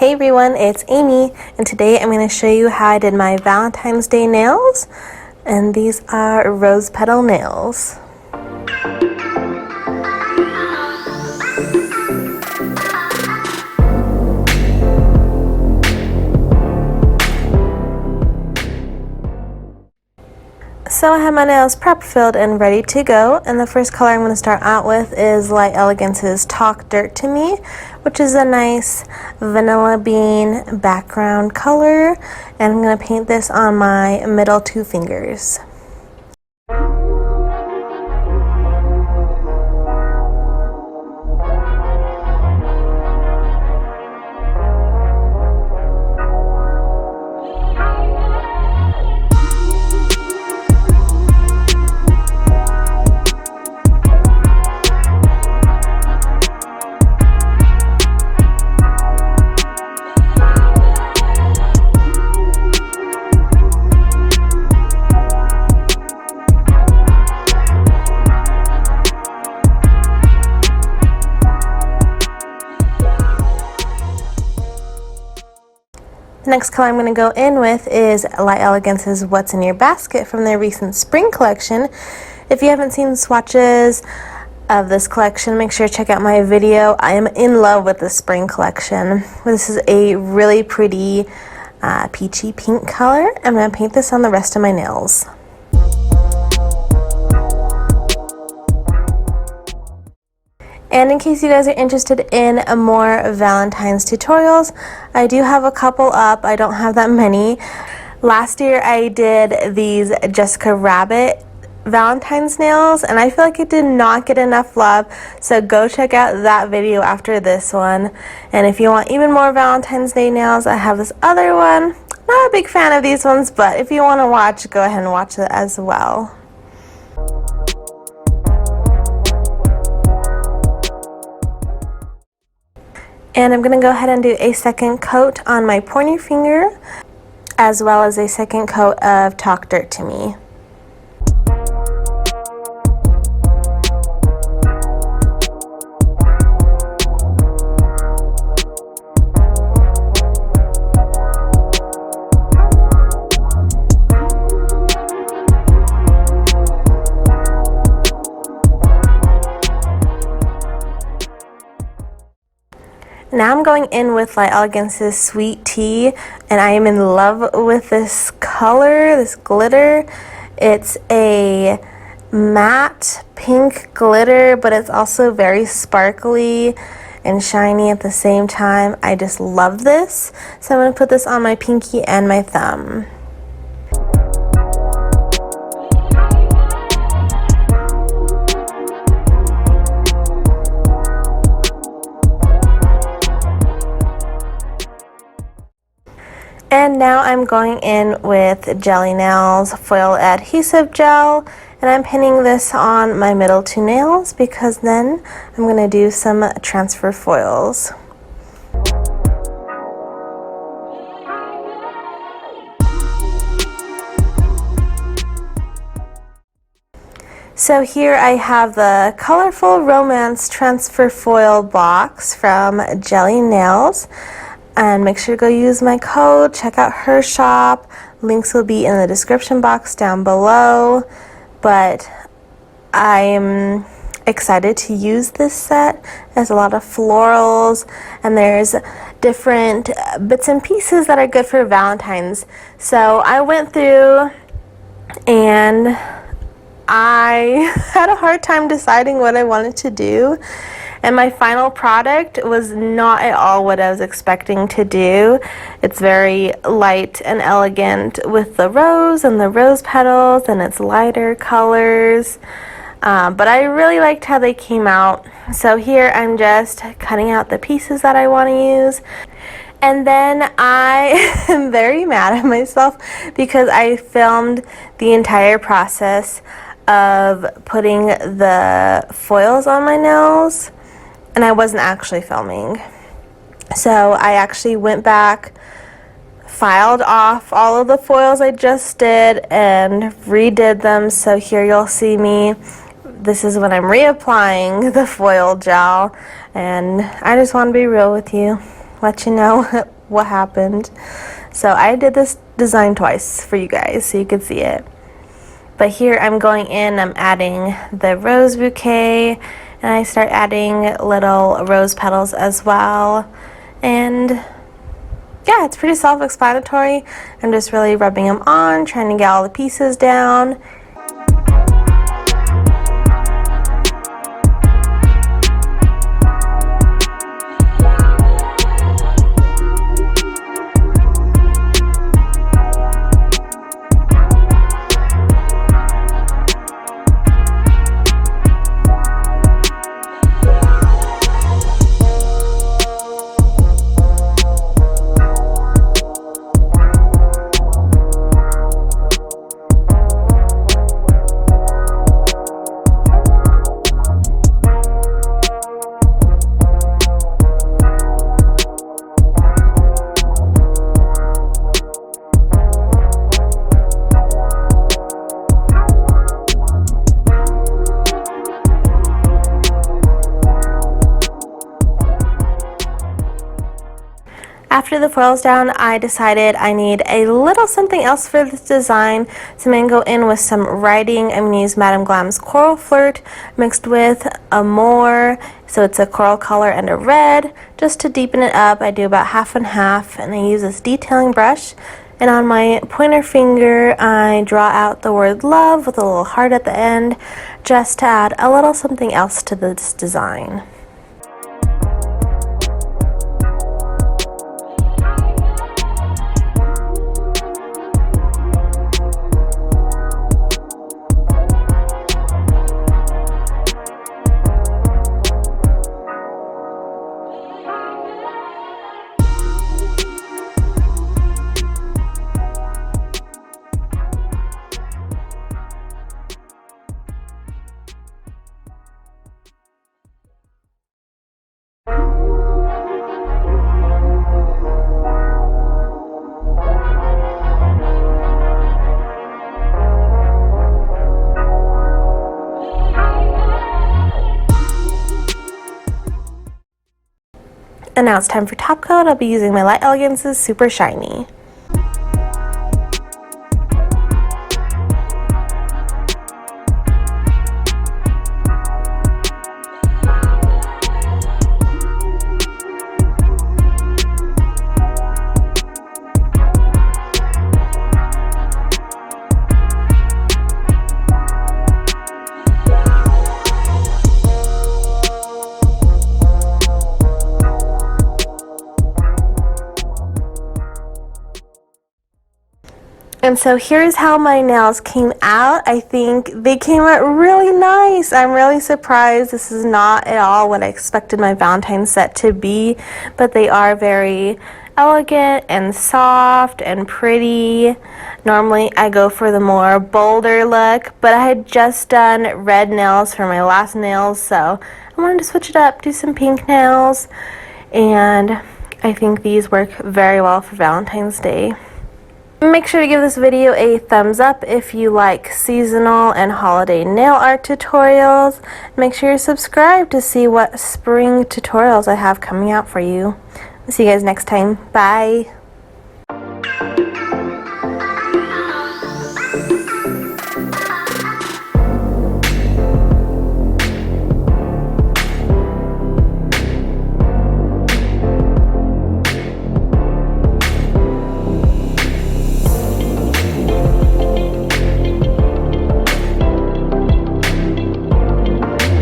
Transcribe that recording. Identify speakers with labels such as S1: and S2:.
S1: Hey everyone, it's Amy, and today I'm going to show you how I did my Valentine's Day nails, and these are rose petal nails. So I have my nails prep filled and ready to go, and the first color I'm going to start out with is Light Elegance's Talk Dirt to Me, which is a nice vanilla bean background color, and I'm going to paint this on my middle two fingers. The next color I'm going to go in with is Light Elegance's What's in Your Basket from their recent spring collection. If you haven't seen swatches of this collection, make sure to check out my video. I am in love with the spring collection. This is a really pretty peachy pink color. I'm going to paint this on the rest of my nails. And in case you guys are interested in more Valentine's tutorials, I do have a couple up. I don't have that many. Last year I did these Jessica Rabbit Valentine's nails, and I feel like it did not get enough love, so go check out that video after this one. And if you want even more Valentine's Day nails, I have this other one. Not a big fan of these ones, but if you want to watch, go ahead and watch it as well. And I'm going to go ahead and do a second coat on my pointer finger, as well as a second coat of Talk Dirt to Me. Now I'm going in with Light Elegance's Sweet Tea, and I am in love with this color, this glitter. It's a matte pink glitter, but it's also very sparkly and shiny at the same time. I just love this. So I'm going to put this on my pinky and my thumb. And now I'm going in with Jelly Nails Foil Adhesive Gel, and I'm pinning this on my middle two nails because then I'm going to do some transfer foils. So here I have the Colorful Romance Transfer Foil box from Jelly Nails. And make sure to go use my code, check out her shop. Links will be in the description box down below. But I'm excited to use this set. There's a lot of florals, and there's different bits and pieces that are good for Valentine's. So I went through and I had a hard time deciding what I wanted to do. And my final product was not at all what I was expecting to do. It's very light and elegant with the rose and the rose petals, and it's lighter colors. But I really liked how they came out. So here I'm just cutting out the pieces that I want to use. And then I am very mad at myself because I filmed the entire process of putting the foils on my nails, and I wasn't actually filming. So I actually went back, filed off all of the foils I just did, and redid them. So here you'll see me. This is when I'm reapplying the foil gel, and I just want to be real with you. let you know what happened. So I did this design twice for you guys so you could see it. But here I'm going in, I'm adding the rose bouquet, and I start adding little rose petals as well. And yeah, it's pretty self-explanatory. I'm just really rubbing them on, trying to get all the pieces down. After the foil's down, I decided I need a little something else for this design, so I'm going to go in with some writing. I'm going to use Madame Glam's Coral Flirt mixed with a more, so it's a coral color and a red. Just to deepen it up, I do about half and half, and I use this detailing brush. And on my pointer finger, I draw out the word love with a little heart at the end, just to add a little something else to this design. And now it's time for top coat. I'll be using my Light Elegance's Super Shiny. And so here's how my nails came out. I think they came out really nice. I'm really surprised. This is not at all what I expected my Valentine set to be, but they are very elegant and soft and pretty. Normally I go for the more bolder look, but I had just done red nails for my last nails, so I wanted to switch it up, do some pink nails, and I think these work very well for Valentine's Day. Make sure to give this video a thumbs up if you like seasonal and holiday nail art tutorials. Make sure you're subscribed to see what spring tutorials I have coming out for you. I'll see you guys next time. Bye!